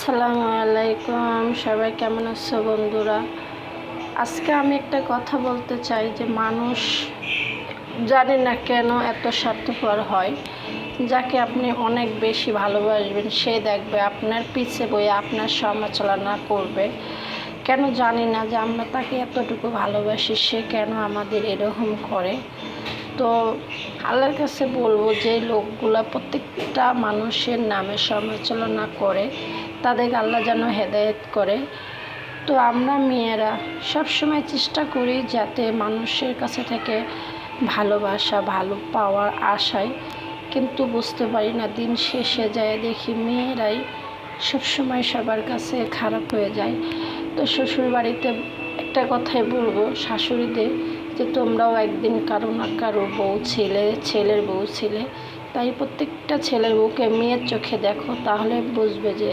আসসালামু আলাইকুম, সবাই কেমন আছো বন্ধুরা? আজকে আমি একটা কথা বলতে চাই যে মানুষ জানি না কেন এত স্বার্থপর হয়। যাকে আপনি অনেক বেশি ভালোবাসবেন সে দেখবে আপনার পিছে বয়ে আপনার সমালোচনা করবে। কেন জানি না যে আমরা তাকে এতটুকু ভালোবাসি, সে কেন আমাদের এরকম করে। তো আল্লাহর কাছে বলবো যে লোকগুলা প্রত্যেকটা মানুষের নামে সমালোচনা করে তাদেরকে আল্লাহ যেন হেদায়েত করে। তো আমরা মেয়েরা সবসময় চেষ্টা করি যাতে মানুষের কাছে থেকে ভালোবাসা ভালো পাওয়ার আশায়, কিন্তু বুঝতে পারি না দিন শেষে যায় দেখি মেয়েরাই সবসময় সবার কাছে খারাপ হয়ে যায়। তো শ্বশুর বাড়িতে একটা কথাই বলবো শাশুড়িদের যে তোমরাও একদিন কারো না কারো বউ ছিলে, ছেলের বউ ছিলে, তাই প্রত্যেকটা ছেলের বউকে মেয়ের চোখে দেখো, তাহলে বুঝবে যে